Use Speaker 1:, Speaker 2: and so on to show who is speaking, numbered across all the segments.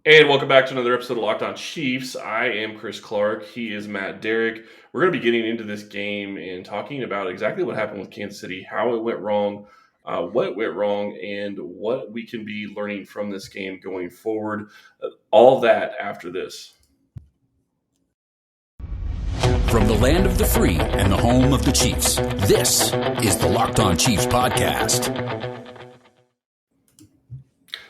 Speaker 1: And welcome back to another episode of Locked On Chiefs. I am Chris Clark. He is Matt Derrick. We're going to be getting into this game and talking about exactly what happened with Kansas City, how it went wrong, what went wrong, and what we can be learning from this game going forward. All that after this.
Speaker 2: From the land of the free and the home of the Chiefs, this is the Locked On Chiefs podcast.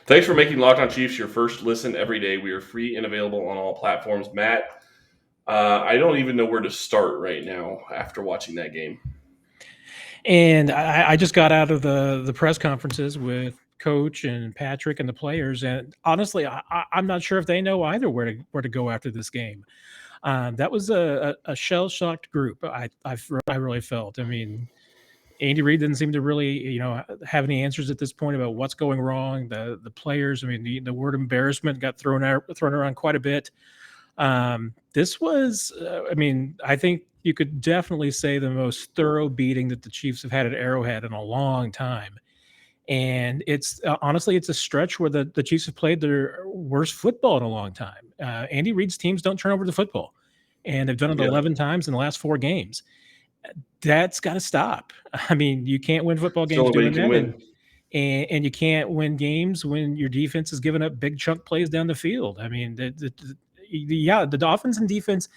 Speaker 1: Thanks for making Locked On Chiefs your first listen every day. We are free and available on all platforms. Matt, I don't even know where to start right now after watching that game.
Speaker 3: And I just got out of the press conferences with Coach and Patrick and the players, and honestly, I'm not sure if they know either where to go after this game. That was a shell-shocked group. I really felt. I mean, Andy Reid didn't seem to really, have any answers at this point about what's going wrong. The players, I mean, the word embarrassment got thrown around quite a bit. This was, I think you could definitely say the most thorough beating that the Chiefs have had at Arrowhead in a long time. And it's honestly, it's a stretch where the Chiefs have played their worst football in a long time. Andy Reid's teams don't turn over the football, and they've done it 11 times in the last 4 games. That's got to stop. I mean, you can't win football games doing that, and you can't win games when your defense is giving up big chunk plays down the field. I mean, the offense and defense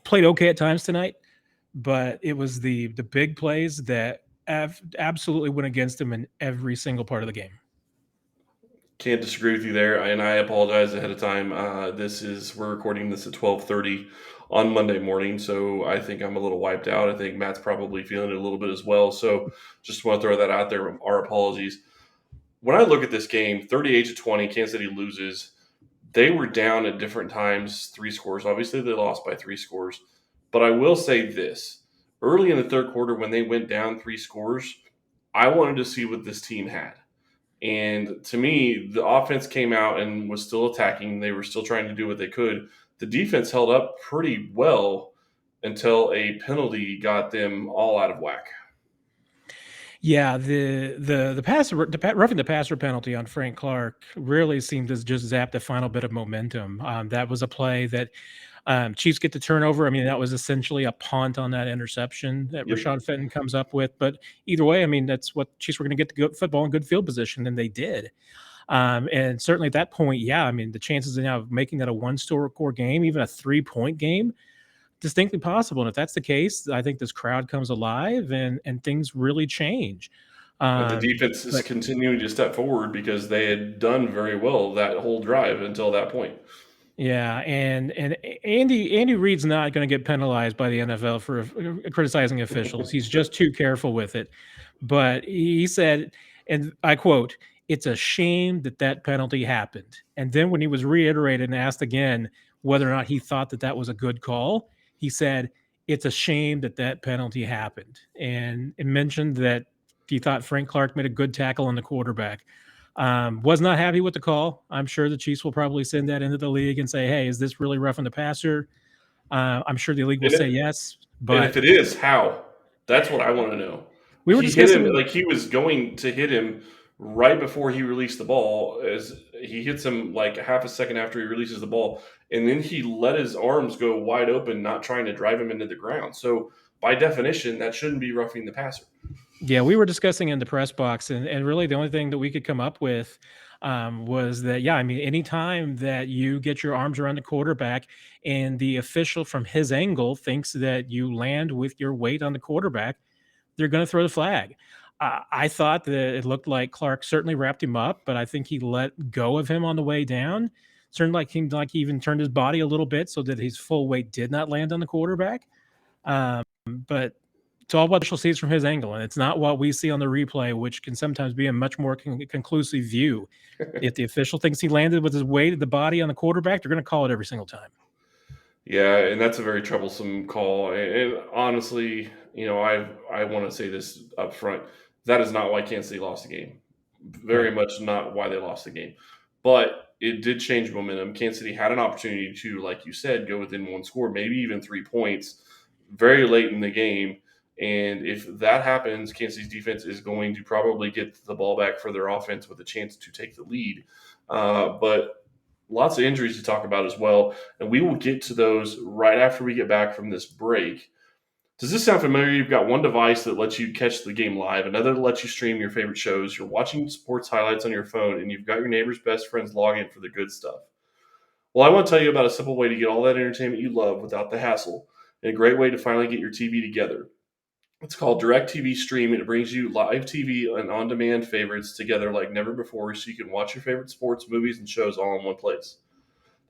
Speaker 3: played okay at times tonight, but it was the big plays that absolutely went against them in every single part of the game.
Speaker 1: Can't disagree with you there, and I apologize ahead of time. We're recording this at 12:30 on Monday morning, so I think I'm a little wiped out. I think Matt's probably feeling it a little bit as well. So just want to throw that out there. Our apologies. When I look at this game, 38-20, Kansas City loses. They were down at different times, 3 scores. Obviously, they lost by 3 scores. But I will say this. Early in the third quarter, when they went down 3 scores, I wanted to see what this team had. And to me, the offense came out and was still attacking. They were still trying to do what they could. The defense held up pretty well until a penalty got them all out of whack.
Speaker 3: Yeah, the roughing the passer penalty on Frank Clark really seemed to just zap the final bit of momentum. That was a play that Chiefs get the turnover. I mean, that was essentially a punt on that interception that Rashad Fenton comes up with. But either way, I mean, that's what Chiefs were going to get the good football in good field position, and they did. And certainly at that point, yeah, I mean, the chances of now making that a one-score game, even a 3-point game, distinctly possible. And if that's the case, I think this crowd comes alive and things really change.
Speaker 1: And the defense is continuing to step forward because they had done very well that whole drive until that point.
Speaker 3: Yeah, and Andy Reid's not going to get penalized by the NFL for criticizing officials. He's just too careful with it. But he said, and I quote, "It's a shame that penalty happened." And then when he was reiterated and asked again whether or not he thought that was a good call, he said, "It's a shame that penalty happened," and it mentioned that he thought Frank Clark made a good tackle on the quarterback. Was not happy with the call. I'm sure the Chiefs will probably send that into the league and say, "Hey, is this really roughing the passer?" I'm sure the league will say yes. But
Speaker 1: and if it is, how? That's what I want to know.
Speaker 3: We were discussing
Speaker 1: hit him like he was going to hit him right before he released the ball. As he hits him like half a second after he releases the ball, and then he let his arms go wide open, not trying to drive him into the ground. So by definition, that shouldn't be roughing the passer.
Speaker 3: Yeah, we were discussing in the press box, and really the only thing that we could come up with was that, yeah, I mean, anytime that you get your arms around the quarterback and the official from his angle thinks that you land with your weight on the quarterback, they're going to throw the flag. I thought that it looked like Clark certainly wrapped him up, but I think he let go of him on the way down. Seemed like he even turned his body a little bit so that his full weight did not land on the quarterback. But it's all what the official sees from his angle, and it's not what we see on the replay, which can sometimes be a much more conclusive view. If the official thinks he landed with his weight of the body on the quarterback, they're going to call it every single time.
Speaker 1: Yeah, and that's a very troublesome call. And honestly, I want to say this up front. That is not why Kansas City lost the game. Very much not why they lost the game. But it did change momentum. Kansas City had an opportunity to, like you said, go within 1 score, maybe even 3 points very late in the game. And if that happens, Kansas City's defense is going to probably get the ball back for their offense with a chance to take the lead. But lots of injuries to talk about as well, and we will get to those right after we get back from this break. Does this sound familiar? You've got one device that lets you catch the game live, another that lets you stream your favorite shows. You're watching sports highlights on your phone, and you've got your neighbor's best friends log in for the good stuff. Well, I want to tell you about a simple way to get all that entertainment you love without the hassle, and a great way to finally get your TV together. It's called DirecTV Stream, and it brings you live TV and on-demand favorites together like never before, so you can watch your favorite sports, movies, and shows all in one place.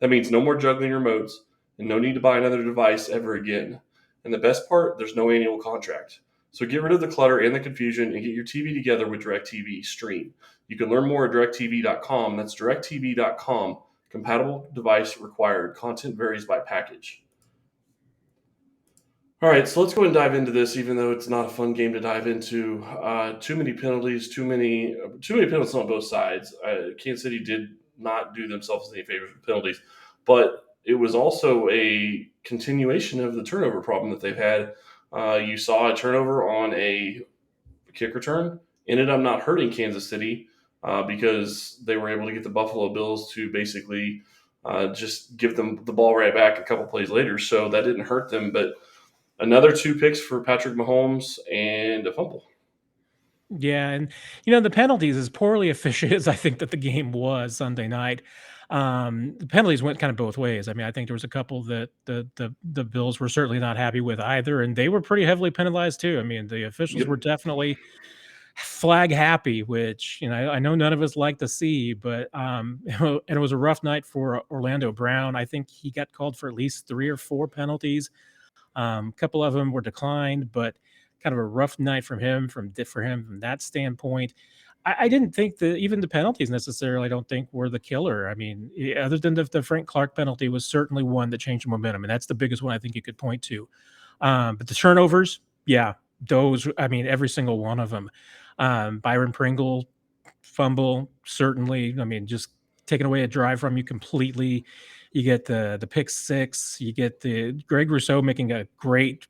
Speaker 1: That means no more juggling remotes and no need to buy another device ever again. And the best part, there's no annual contract. So get rid of the clutter and the confusion and get your TV together with DirecTV Stream. You can learn more at directv.com. That's directv.com. Compatible device required. Content varies by package. All right, so let's go and dive into this, even though it's not a fun game to dive into. Too many penalties, too many penalties on both sides. Kansas City did not do themselves any favors with penalties, but it was also a continuation of the turnover problem that they've had. You saw a turnover on a kick return, ended up not hurting Kansas City because they were able to get the Buffalo Bills to basically just give them the ball right back a couple plays later. So that didn't hurt them, but another 2 picks for Patrick Mahomes and a fumble.
Speaker 3: Yeah, and the penalties, as poorly efficient as I think that the game was Sunday night, the penalties went kind of both ways. I mean, I think there was a couple that the Bills were certainly not happy with either, and they were pretty heavily penalized too. I mean, the officials
Speaker 1: Yep.
Speaker 3: were definitely flag happy, which I know none of us like to see, but and it was a rough night for Orlando Brown. I think he got called for at least 3 or 4 penalties. A couple of them were declined, but kind of a rough night for him from that standpoint. I didn't think that even the penalties necessarily, I don't think, were the killer. I mean, other than the Frank Clark penalty was certainly one that changed the momentum, and that's the biggest one I think you could point to. But the turnovers, yeah, those, I mean, every single one of them. Byron Pringle fumble, certainly. I mean, just taking away a drive from you completely. You get the pick six. You get the Greg Rousseau making a great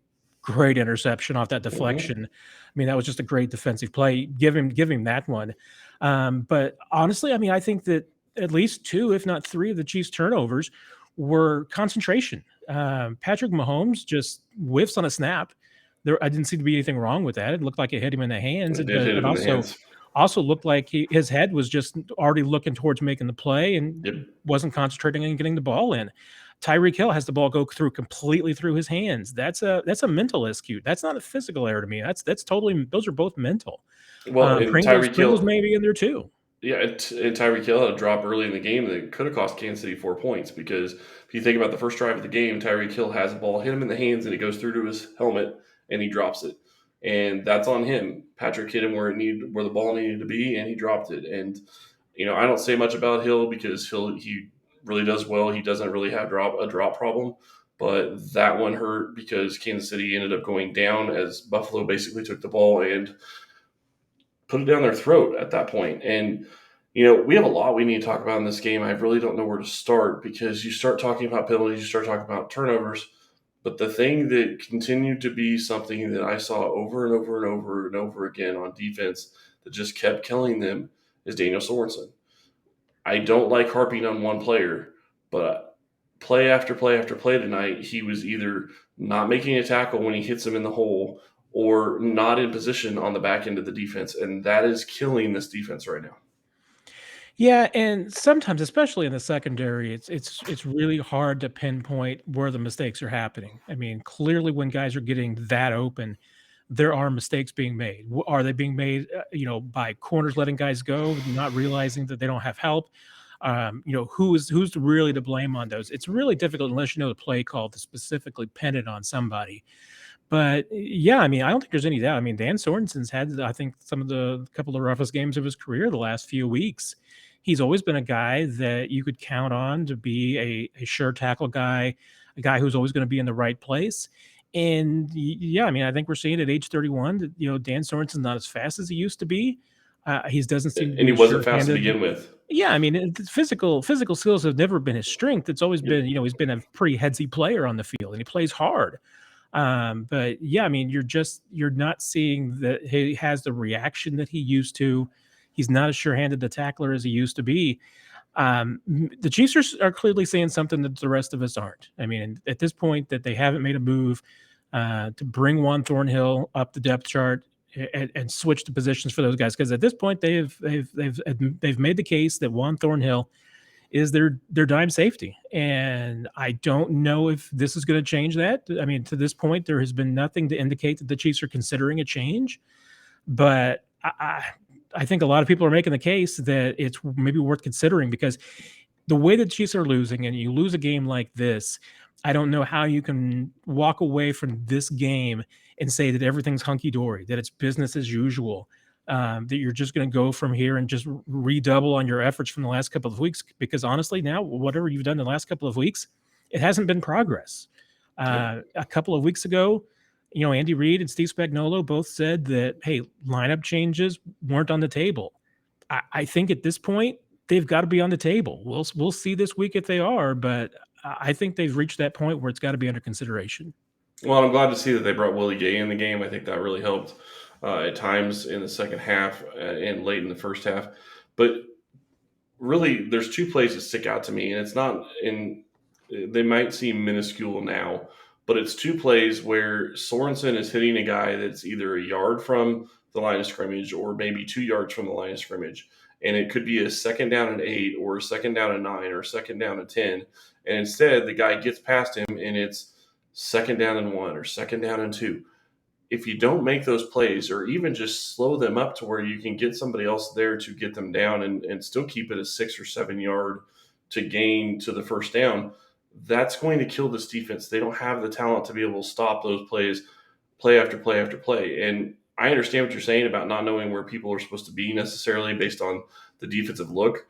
Speaker 3: interception off that
Speaker 1: Mm-hmm.
Speaker 3: deflection. I mean, that was just a great defensive play. Give him that one. But honestly, I mean, I think that at least 2, if not 3, of the Chiefs' turnovers were concentration. Patrick Mahomes just whiffs on a snap. I didn't see to be anything wrong with that. It looked like it hit him in the hands,
Speaker 1: It did
Speaker 3: but
Speaker 1: hit
Speaker 3: it
Speaker 1: him in the
Speaker 3: also
Speaker 1: hands.
Speaker 3: also looked like his head was just already looking towards making the play and
Speaker 1: Yep.
Speaker 3: wasn't concentrating on getting the ball in. Tyreek Hill has the ball go completely through his hands. That's a mental issue. That's not a physical error to me. That's totally, those are both mental.
Speaker 1: Well, and Tyreek
Speaker 3: Pringle's
Speaker 1: Hill,
Speaker 3: maybe in there too.
Speaker 1: yeah, and Tyreek Hill had a drop early in the game that could have cost Kansas City 4 points because if you think about the first drive of the game, Tyreek Hill has the ball hit him in the hands and it goes through to his helmet and he drops it, and that's on him. Patrick hit him where the ball needed to be, and he dropped it. And I don't say much about Hill because he really does well. He doesn't really have a drop problem, but that one hurt because Kansas City ended up going down as Buffalo basically took the ball and put it down their throat at that point. And we have a lot we need to talk about in this game. I really don't know where to start because you start talking about penalties, you start talking about turnovers, but the thing that continued to be something that I saw over and over and over and over again on defense that just kept killing them is Daniel Sorensen. I don't like harping on one player, but play after play after play tonight, he was either not making a tackle when he hits him in the hole or not in position on the back end of the defense. And that is killing this defense right now.
Speaker 3: Yeah, and sometimes, especially in the secondary, it's really hard to pinpoint where the mistakes are happening. I mean, clearly, when guys are getting that open, there are mistakes being made. Are they being made, by corners letting guys go, not realizing that they don't have help? Who's really to blame on those? It's really difficult unless you know the play call to specifically pin it on somebody. But yeah, I mean, I don't think there's any doubt. I mean, Dan Sorensen's had, I think, some of the couple of roughest games of his career the last few weeks. He's always been a guy that you could count on to be a sure tackle guy, a guy who's always going to be in the right place. And yeah, I mean, I think we're seeing at age 31 that Dan Sorensen's not as fast as he used to be. He doesn't seem to
Speaker 1: And
Speaker 3: be
Speaker 1: he
Speaker 3: as
Speaker 1: wasn't fast to
Speaker 3: sure-handed.
Speaker 1: begin with.
Speaker 3: Yeah, I mean, physical skills have never been his strength. It's always
Speaker 1: Yep.
Speaker 3: been, he's been a pretty headsy player on the field, and he plays hard. But yeah, I mean, you're not seeing that he has the reaction that he used to. He's not as sure-handed a tackler as he used to be. The Chiefs are clearly saying something that the rest of us aren't. I mean, at this point, that they haven't made a move to bring Juan Thornhill up the depth chart and switch the positions for those guys, because at this point they've made the case that Juan Thornhill is their dime safety, and I don't know if this is going to change that. I mean, to this point, there has been nothing to indicate that the Chiefs are considering a change, but I think a lot of people are making the case that it's maybe worth considering, because the way the Chiefs are losing, and you lose a game like this, I don't know how you can walk away from this game and say that everything's hunky dory, that it's business as usual, that you're just going to go from here and just redouble on your efforts from the last couple of weeks. Because honestly, now whatever you've done the last couple of weeks, it hasn't been progress.
Speaker 1: Yep.
Speaker 3: A couple of weeks ago, Andy Reid and Steve Spagnuolo both said that, hey, lineup changes weren't on the table. I think at this point, they've got to be on the table. We'll see this week if they are, but I think they've reached that point where it's got to be under consideration.
Speaker 1: Well, I'm glad to see that they brought Willie Gay in the game. I think that really helped at times in the second half and late in the first half. But really, there's two plays that stick out to me, and it's not in. They might seem minuscule now, but it's two plays where Sorensen is hitting a guy that's either a yard from the line of scrimmage or maybe 2 yards from the line of scrimmage, and it could be a second down and 8 or a second down and 9 or a second down and 10, and instead the guy gets past him and it's second down and 1 or second down and 2. If you don't make those plays or even just slow them up to where you can get somebody else there to get them down and still keep it a 6 or 7 yard to gain to the first down, that's going to kill this defense. They don't have the talent to be able to stop those plays, play after play after play. And I understand what you're saying about not knowing where people are supposed to be necessarily based on the defensive look.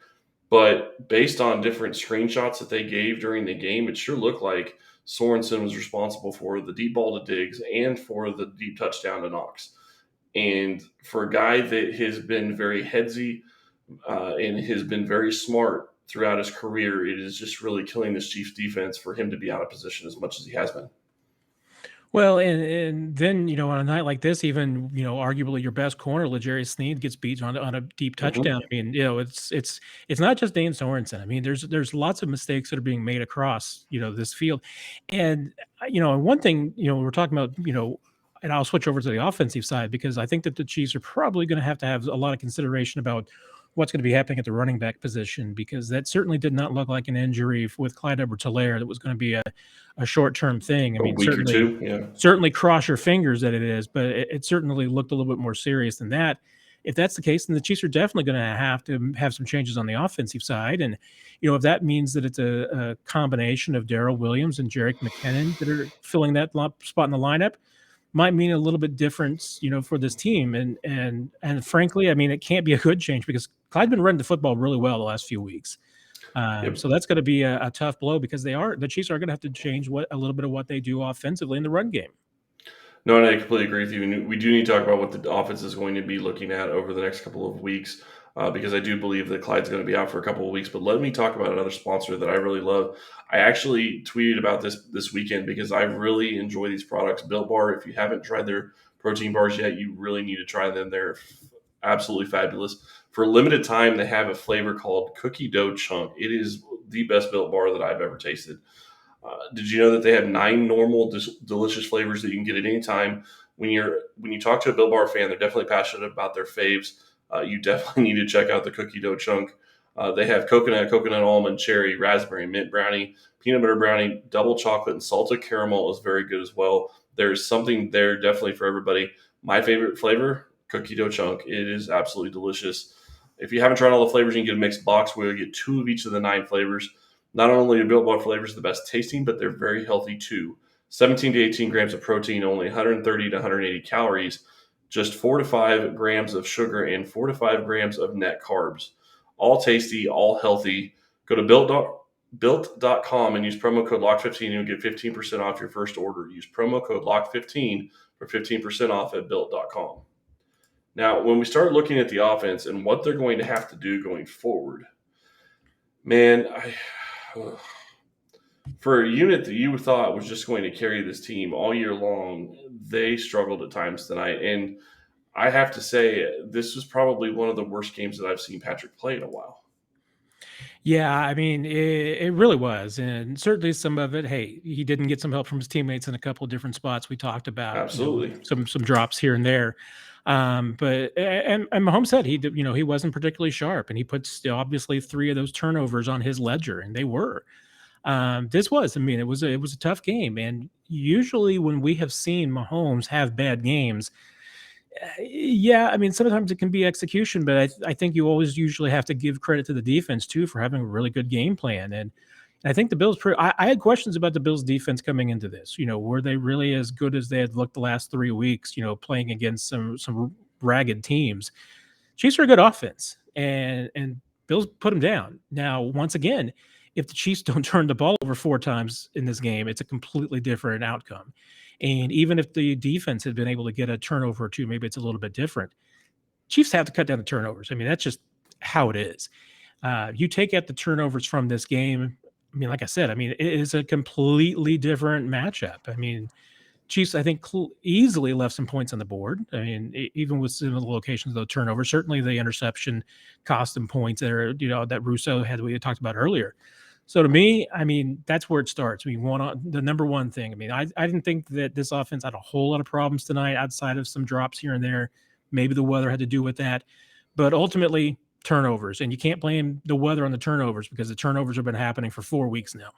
Speaker 1: But based on different screenshots that they gave during the game, it sure looked like Sorensen was responsible for the deep ball to Diggs and for the deep touchdown to Knox. And for a guy that has been very headsy and has been very smart throughout his career, it is just really killing this Chiefs defense for him to be out of position as much as he has been.
Speaker 3: Well, and then, on a night like this, even, arguably your best corner, L'Jarius Sneed, gets beat on a deep
Speaker 1: Mm-hmm.
Speaker 3: touchdown. I mean, it's not just Dane Sorensen. I mean, there's lots of mistakes that are being made across, this field. And, and one thing, we're talking about, and I'll switch over to the offensive side, because I think that the Chiefs are probably going to have a lot of consideration about what's going to be happening at the running back position, because that certainly did not look like an injury with Clyde Edwards-Helaire that was going to be a short-term thing. I
Speaker 1: A
Speaker 3: mean,
Speaker 1: week or two, yeah.
Speaker 3: certainly cross your fingers that it is, but it certainly looked a little bit more serious than that. If that's the case, then the Chiefs are definitely going to have some changes on the offensive side. And, if that means that it's a combination of Darrell Williams and Jerick McKinnon that are filling that spot in the lineup, might mean a little bit difference, for this team. And frankly, I mean, it can't be a good change, because Clyde's been running the football really well the last few weeks.
Speaker 1: Yep.
Speaker 3: So that's going to be a tough blow, because the Chiefs are going to have to change a little bit of what they do offensively in the run game.
Speaker 1: No, and I completely agree with you. And we do need to talk about what the offense is going to be looking at over the next couple of weeks, because I do believe that Clyde's going to be out for a couple of weeks. But let me talk about another sponsor that I really love. I actually tweeted about this weekend because I really enjoy these products. Built Bar, if you haven't tried their protein bars yet, you really need to try them. They're absolutely fabulous. For a limited time, they have a flavor called Cookie Dough Chunk. It is the best Built Bar that I've ever tasted. Did you know that they have 9 normal, delicious flavors that you can get at any time? When you talk to a Built Bar fan, they're definitely passionate about their faves. You definitely need to check out the Cookie Dough Chunk. They have coconut, almond, cherry, raspberry, mint brownie, peanut butter brownie, double chocolate, and salted caramel is very good as well. There's something there definitely for everybody. My favorite flavor, Cookie Dough Chunk. It is absolutely delicious. If you haven't tried all the flavors, you can get a mixed box where you get 2 of each of the 9 flavors. Not only are Built Bar flavors the best tasting, but they're very healthy too. 17 to 18 grams of protein, only 130 to 180 calories, just 4 to 5 grams of sugar, and 4 to 5 grams of net carbs. All tasty, all healthy. Go to built.com and use promo code LOCK15 and you'll get 15% off your first order. Use promo code LOCK15 for 15% off at built.com. Now, when we start looking at the offense and what they're going to have to do going forward, man, for a unit that you thought was just going to carry this team all year long, they struggled at times tonight. And I have to say, this was probably one of the worst games that I've seen Patrick play in a while.
Speaker 3: Yeah, I mean, it really was, and certainly some of it. Hey, he didn't get some help from his teammates in a couple of different spots. We talked about,
Speaker 1: Absolutely.
Speaker 3: some drops here and there, but and Mahomes said he did, he wasn't particularly sharp, and he puts obviously three of those turnovers on his ledger, and they were. This was, I mean, it was a tough game, and usually when we have seen Mahomes have bad games, yeah, I mean, sometimes it can be execution, but I think you always usually have to give credit to the defense too for having a really good game plan. And I think the Bills. I had questions about the Bills' defense coming into this. Were they really as good as they had looked the last 3 weeks? Playing against some ragged teams. Chiefs are a good offense, and Bills put them down. Now, once again, if the Chiefs don't turn the ball over 4 times in this game, it's a completely different outcome. And even if the defense had been able to get a turnover or two, maybe it's a little bit different. Chiefs have to cut down the turnovers. I mean, that's just how it is. You take out the turnovers from this game. I mean, like I said, I mean, it is a completely different matchup. I mean, Chiefs, I think, easily left some points on the board. I mean, even with some of the locations of the turnovers, certainly the interception cost them points there, that Russo had, we had talked about earlier. So to me, I mean, that's where it starts. I mean, the number one thing. I mean, I didn't think that this offense had a whole lot of problems tonight outside of some drops here and there. Maybe the weather had to do with that. But ultimately, turnovers. And you can't blame the weather on the turnovers because the turnovers have been happening for 4 weeks now.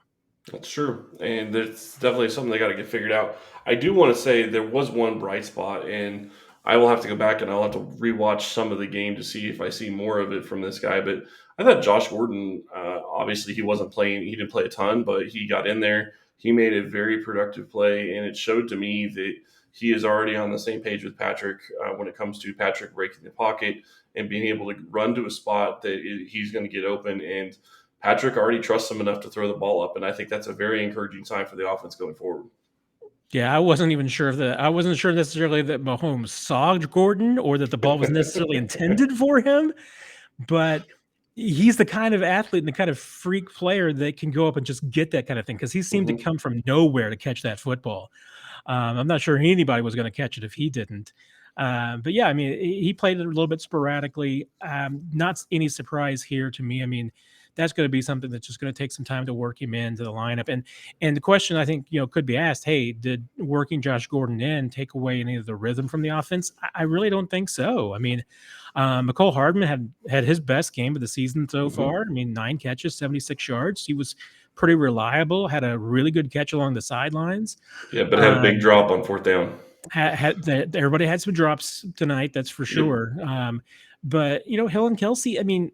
Speaker 1: That's true, and it's definitely something they got to get figured out. I do want to say there was one bright spot, and I will have to go back and I'll have to rewatch some of the game to see if I see more of it from this guy. But I thought Josh Gordon, obviously he wasn't playing, he didn't play a ton, but he got in there. He made a very productive play, and it showed to me that he is already on the same page with Patrick when it comes to Patrick breaking the pocket and being able to run to a spot that he's going to get open. And Patrick already trusts him enough to throw the ball up, and I think that's a very encouraging sign for the offense going forward.
Speaker 3: Yeah, I wasn't sure necessarily that Mahomes saw Gordon or that the ball was necessarily intended for him, but he's the kind of athlete and the kind of freak player that can go up and just get that kind of thing because he seemed to
Speaker 1: Hmm.
Speaker 3: come from nowhere to catch that football. I'm not sure anybody was going to catch it if he didn't. But yeah, I mean, he played it a little bit sporadically. Not any surprise here to me. I mean, that's going to be something that's just going to take some time to work him into the lineup. And the question I think could be asked: Hey, did working Josh Gordon in take away any of the rhythm from the offense? I really don't think so. I mean, McCole Hardman had his best game of the season so
Speaker 1: Hmm.
Speaker 3: far. I mean, 9 catches, 76 yards. He was pretty reliable. Had a really good catch along the sidelines.
Speaker 1: Yeah, but had a big
Speaker 3: Um,
Speaker 1: drop on fourth down.
Speaker 3: everybody had some drops tonight, that's for
Speaker 1: Yep.
Speaker 3: sure. But Hill and Kelsey, I mean,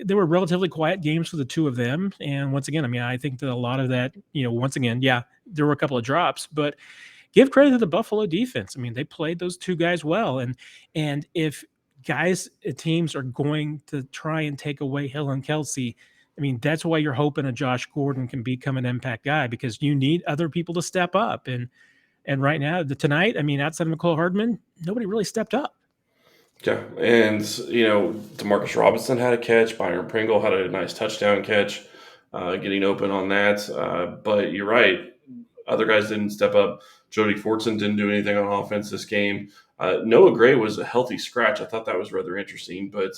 Speaker 3: they were relatively quiet games for the two of them. And once again, I mean, I think that a lot of that, once again, yeah, there were a couple of drops, but give credit to the Buffalo defense. I mean, they played those two guys well, and if teams are going to try and take away Hill and Kelsey. I mean, that's why you're hoping a Josh Gordon can become an impact guy because you need other people to step up. And right now, tonight, I mean, outside of McCole Hardman, nobody really stepped up.
Speaker 1: Yeah, and Demarcus Robinson had a catch. Byron Pringle had a nice touchdown catch, getting open on that. But you're right, other guys didn't step up. Jody Fortson didn't do anything on offense this game. Noah Gray was a healthy scratch. I thought that was rather interesting, but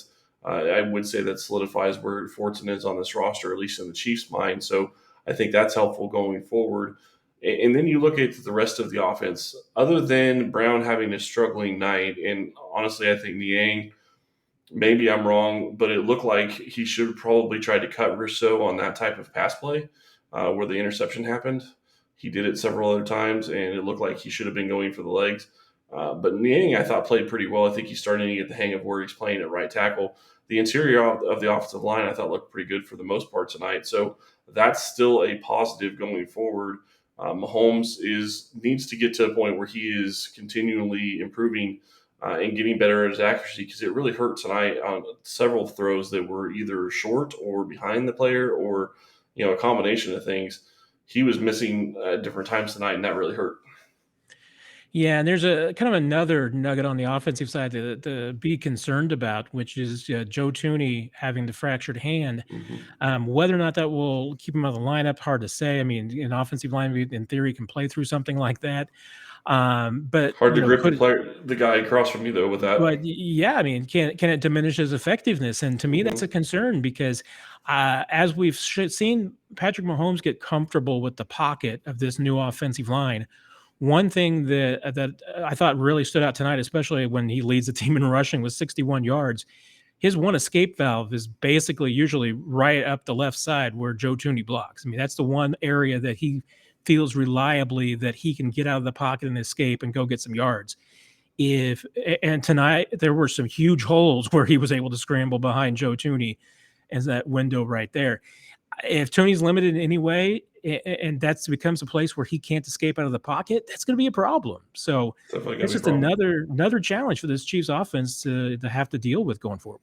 Speaker 1: I would say that solidifies where Fortson is on this roster, at least in the Chiefs' mind. So I think that's helpful going forward. And then you look at the rest of the offense, other than Brown having a struggling night, and honestly, I think Niang, maybe I'm wrong, but it looked like he should probably try to cut Rousseau on that type of pass play where the interception happened. He did it several other times, and it looked like he should have been going for the legs. But Niang, I thought, played pretty well. I think he's starting to get the hang of where he's playing at right tackle. The interior of the offensive line, I thought, looked pretty good for the most part tonight. So that's still a positive going forward. Mahomes needs to get to a point where he is continually improving and getting better at his accuracy because it really hurt tonight on several throws that were either short or behind the player or a combination of things. He was missing at different times tonight, and that really hurt.
Speaker 3: Yeah, and there's a kind of another nugget on the offensive side to be concerned about, which is Joe Tooney having the fractured hand.
Speaker 1: Hmm.
Speaker 3: Whether or not that will keep him out of the lineup, hard to say. I mean, an offensive line, in theory, can play through something like that. But
Speaker 1: Hard to grip
Speaker 3: could
Speaker 1: the guy across from you though with that.
Speaker 3: but yeah, I mean, can it diminish his effectiveness? And to me, that's a
Speaker 1: Hmm.
Speaker 3: concern because as we've seen Patrick Mahomes get comfortable with the pocket of this new offensive line, one thing that I thought really stood out tonight, especially when he leads the team in rushing, was 61 yards. His one escape valve is basically usually right up the left side where Joe Tooney blocks. I mean, that's the one area that he feels reliably that he can get out of the pocket and escape and go get some yards. If and tonight there were some huge holes where he was able to scramble behind Joe Tooney as that window right there. If Tony's limited in any way, and that becomes a place where he can't escape out of the pocket, that's going to be a problem. So
Speaker 1: Definitely gonna
Speaker 3: that's
Speaker 1: be a
Speaker 3: just
Speaker 1: problem.
Speaker 3: another challenge for this Chiefs offense to have to deal with going forward.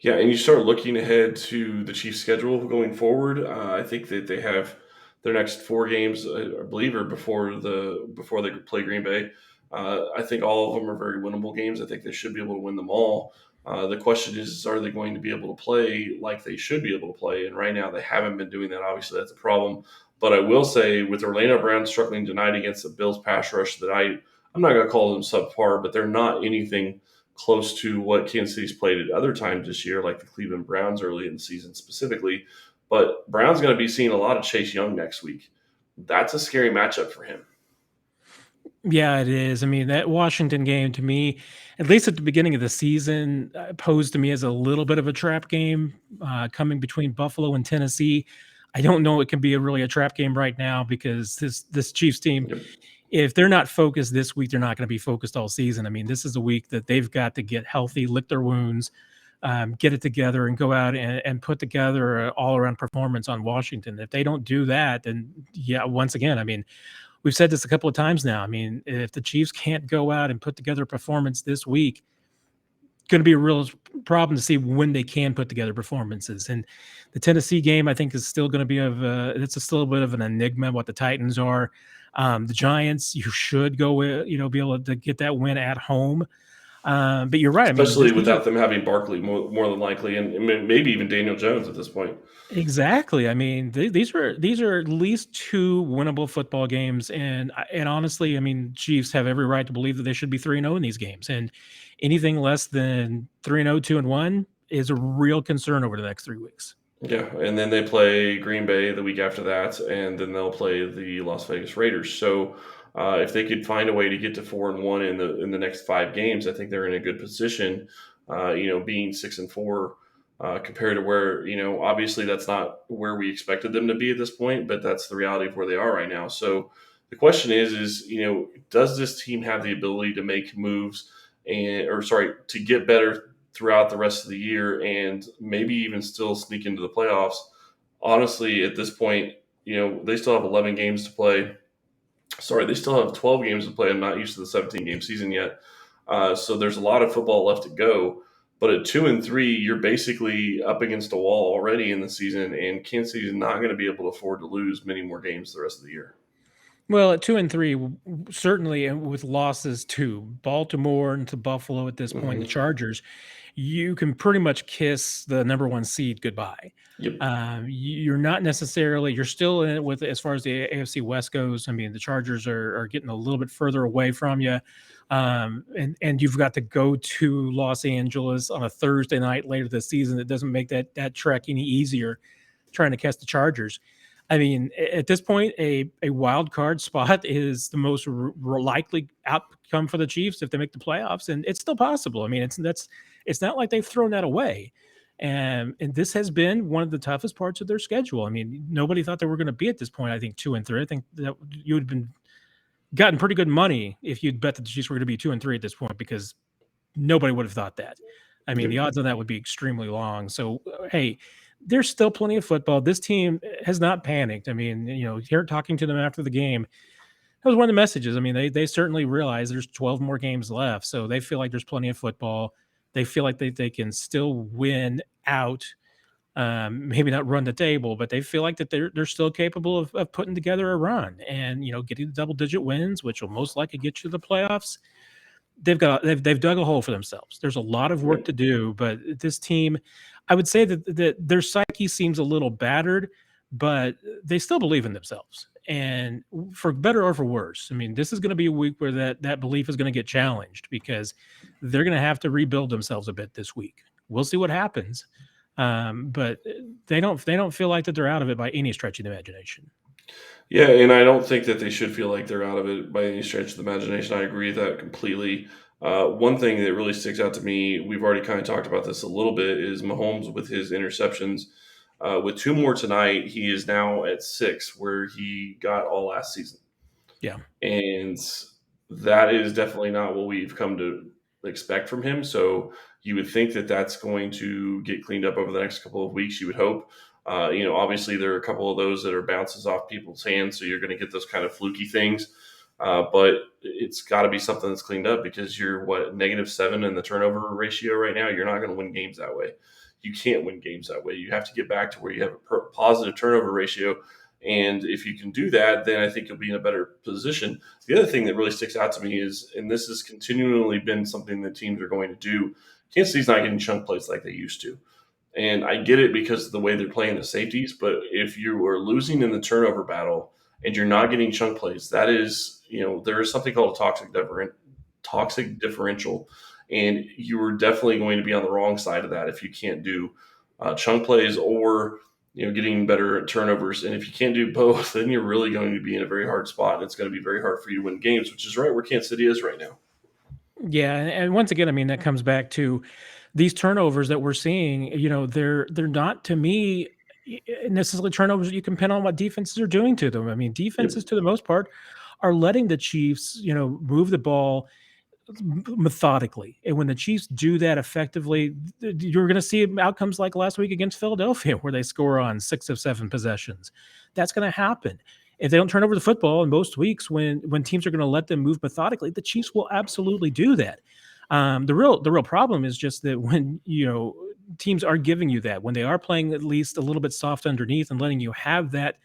Speaker 1: Yeah, and you start looking ahead to the Chiefs' schedule going forward. I think that they have their next 4 games, I believe, are before they play Green Bay. I think all of them are very winnable games. I think they should be able to win them all. The question is, are they going to be able to play like they should be able to play? And right now, they haven't been doing that. Obviously, that's a problem. But I will say, with Orlando Brown struggling tonight against the Bills pass rush, that I'm not going to call them subpar, but they're not anything close to what Kansas City's played at other times this year, like the Cleveland Browns early in the season specifically. But Brown's going to be seeing a lot of Chase Young next week. That's a scary matchup for him.
Speaker 3: Yeah, it is. I mean, that Washington game to me, at least at the beginning of the season, posed to me as a little bit of a trap game coming between Buffalo and Tennessee. I don't know it can be really a trap game right now because this Chiefs team,
Speaker 1: Yep.
Speaker 3: if they're not focused this week, they're not going to be focused all season. I mean, this is a week that they've got to get healthy, lick their wounds, get it together, and go out and put together an all-around performance on Washington. If they don't do that, then yeah, once again, I mean, we've said this a couple of times now. I mean, if the Chiefs can't go out and put together a performance this week, going to be a real problem to see when they can put together performances. And the Tennessee game, I think, is still going to be it's still a bit of an enigma what the Titans are. The Giants, you should go with, be able to get that win at home. But you're right. I mean,
Speaker 1: Especially without them having Barkley more than likely, and maybe even Daniel Jones at this point.
Speaker 3: exactly. I mean, these are at least 2 winnable football games, and honestly, I mean, Chiefs have every right to believe that they should be 3-0 in these games, and anything less than 3-0, 2-1 is a real concern over the next 3 weeks.
Speaker 1: Yeah, and then they play Green Bay the week after that, and then they'll play the Las Vegas Raiders. So if they could find a way to get to 4-1 in the next 5 games, I think they're in a good position. Being 6-4 compared to where obviously that's not where we expected them to be at this point, but that's the reality of where they are right now. So the question is does this team have the ability to make moves to get better throughout the rest of the year and maybe even still sneak into the playoffs? Honestly, at this point, they still have 11 games to play. Sorry, they still have 12 games to play. I'm not used to the 17-game season yet. So there's a lot of football left to go. But at 2-3, you're basically up against a wall already in the season, and Kansas City is not going to be able to afford to lose many more games the rest of the year.
Speaker 3: Well, at 2-3, certainly, and with losses to Baltimore and to Buffalo at this point, the
Speaker 1: Mm-hmm.
Speaker 3: Chargers, you can pretty much kiss the number 1 seed goodbye.
Speaker 1: Yep.
Speaker 3: You're not necessarily, you're still in it with as far as the AFC West goes. I mean, the Chargers are getting a little bit further away from you. And you've got to go to Los Angeles on a Thursday night later this season. It doesn't make that trek any easier trying to catch the Chargers. I mean, at this point, a wild card spot is the most likely outcome for the Chiefs if they make the playoffs, and it's still possible. I mean, it's not like they've thrown that away, and this has been one of the toughest parts of their schedule. I mean, nobody thought they were going to be at this point. I think 2-3. I think that you would have been gotten pretty good money if you'd bet that the Chiefs were going to be 2-3 at this point because nobody would have thought that. I mean,
Speaker 1: Yep.
Speaker 3: the odds on that would be extremely long. So, hey, there's still plenty of football. This team has not panicked. I mean, here talking to them after the game, that was one of the messages. I mean, they certainly realize there's 12 more games left, so they feel like there's plenty of football. They feel like they can still win out. Maybe not run the table, but they feel like that they're still capable of putting together a run and getting the double-digit wins, which will most likely get you to the playoffs. They've dug a hole for themselves. There's a lot of work
Speaker 1: Yep.
Speaker 3: to do, but this team, I would say that their psyche seems a little battered, but they still believe in themselves. And for better or for worse, I mean, this is going to be a week where that belief is going to get challenged because they're going to have to rebuild themselves a bit this week. We'll see what happens, but they don't feel like that they're out of it by any stretch of the imagination.
Speaker 1: Yeah, and I don't think that they should feel like they're out of it by any stretch of the imagination. I agree with that completely. One thing that really sticks out to me, we've already kind of talked about this a little bit, is Mahomes with his interceptions. With two more tonight, he is now at 6, where he got all last season.
Speaker 3: Yeah.
Speaker 1: And that is definitely not what we've come to expect from him. So you would think that that's going to get cleaned up over the next couple of weeks. You would hope. Obviously there are a couple of those that are bounces off people's hands, so you're going to get those kind of fluky things. But it's got to be something that's cleaned up because you're -7 in the turnover ratio right now. You're not going to win games that way. You can't win games that way. You have to get back to where you have a positive turnover ratio. And if you can do that, then I think you'll be in a better position. The other thing that really sticks out to me is, and this has continually been something that teams are going to do, Kansas City's not getting chunk plays like they used to. And I get it because of the way they're playing the safeties, but if you are losing in the turnover battle and you're not getting chunk plays, that is, there is something called a toxic differential, and you are definitely going to be on the wrong side of that if you can't do chunk plays or getting better at turnovers. And if you can't do both, then you're really going to be in a very hard spot, and it's going to be very hard for you to win games, which is right where Kansas City is right now.
Speaker 3: Yeah, and once again, I mean, that comes back to these turnovers that we're seeing. They're not, to me, necessarily turnovers that you can pin on what defenses are doing to them. I mean,
Speaker 1: Yep.
Speaker 3: defenses, to the most part, are letting the Chiefs, move the ball methodically. And when the Chiefs do that effectively, you're going to see outcomes like last week against Philadelphia, where they score on 6 of 7 possessions. That's going to happen. If they don't turn over the football, in most weeks when teams are going to let them move methodically, the Chiefs will absolutely do that. The real problem is just that when teams are giving you that, when they are playing at least a little bit soft underneath and letting you have that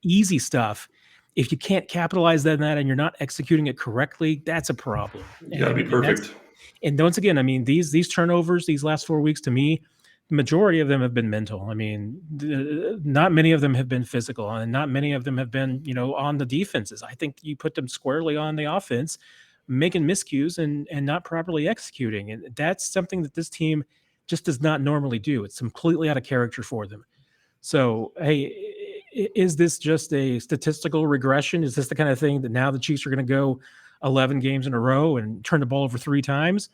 Speaker 3: easy stuff, if you can't capitalize on that and you're not executing it correctly, that's a problem.
Speaker 1: You got to be
Speaker 3: And that's
Speaker 1: perfect.
Speaker 3: and once again, I mean, these turnovers, these last 4 weeks, to me, the majority of them have been mental. I mean, not many of them have been physical, and not many of them have been, on the defenses. I think you put them squarely on the offense, making miscues and not properly executing, and that's something that this team just does not normally do. It's completely out of character for them. So, hey, is this just a statistical regression? Is this the kind of thing that now the Chiefs are going to go 11 games in a row and turn the ball over 3 times?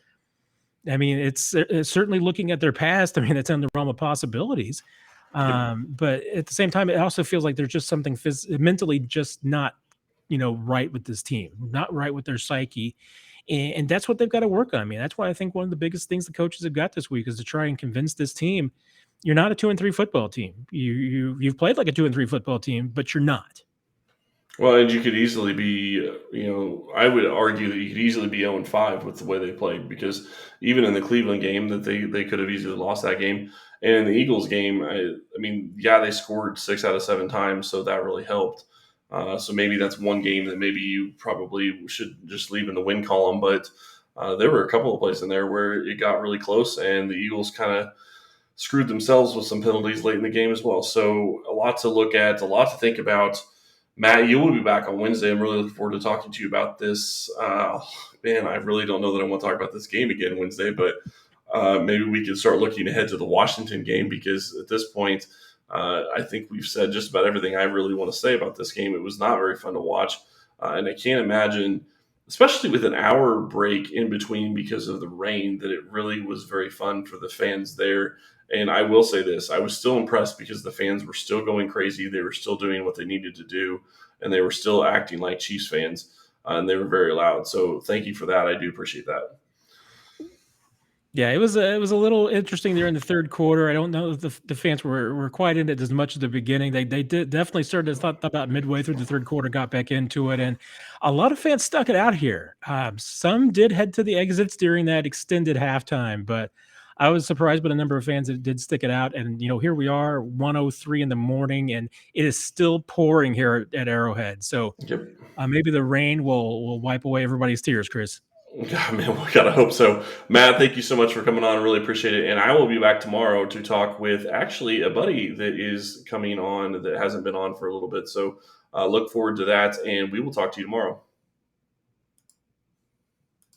Speaker 3: I mean, it's certainly looking at their past. I mean, it's in the realm of possibilities.
Speaker 1: Yep.
Speaker 3: But at the same time, it also feels like there's just something mentally just not, right with this team, not right with their psyche. And that's what they've got to work on. I mean, that's why I think one of the biggest things the coaches have got this week is to try and convince this team you're not a 2-3 football team. You've played like a 2-3 football team, but you're not.
Speaker 1: Well, and you could easily be, I would argue that you could easily be 0-5 with the way they played, because even in the Cleveland game that they could have easily lost that game. And in the Eagles game, I mean, yeah, they scored 6 out of 7 times, so that really helped. So maybe that's one game that maybe you probably should just leave in the win column. But there were a couple of plays in there where it got really close, and the Eagles kind of screwed themselves with some penalties late in the game as well. So a lot to look at, a lot to think about. Matt, you will be back on Wednesday. I'm really looking forward to talking to you about this. Man, I really don't know that I want to talk about this game again Wednesday, but maybe we can start looking ahead to the Washington game, because at this point, I think we've said just about everything I really want to say about this game. It was not very fun to watch, and I can't imagine, especially with an hour break in between because of the rain, that it really was very fun for the fans there. And I will say this, I was still impressed because the fans were still going crazy. They were still doing what they needed to do, and they were still acting like Chiefs fans, and they were very loud. So thank you for that. I do appreciate that.
Speaker 3: Yeah, it was a little interesting there in the third quarter. I don't know if the fans were quite in it as much at the beginning. They did definitely started to thought about midway through the third quarter, got back into it, and a lot of fans stuck it out here. Some did head to the exits during that extended halftime, but I was surprised by the number of fans that did stick it out. And here we are, 1:03 in the morning, and it is still pouring here at Arrowhead. So
Speaker 1: Yep.
Speaker 3: maybe the rain will wipe away everybody's tears, Chris.
Speaker 1: God, man, we gotta hope so. Matt, thank you so much for coming on. Really appreciate it. And I will be back tomorrow to talk with actually a buddy that is coming on that hasn't been on for a little bit. So Look forward to that, and we will talk to you tomorrow.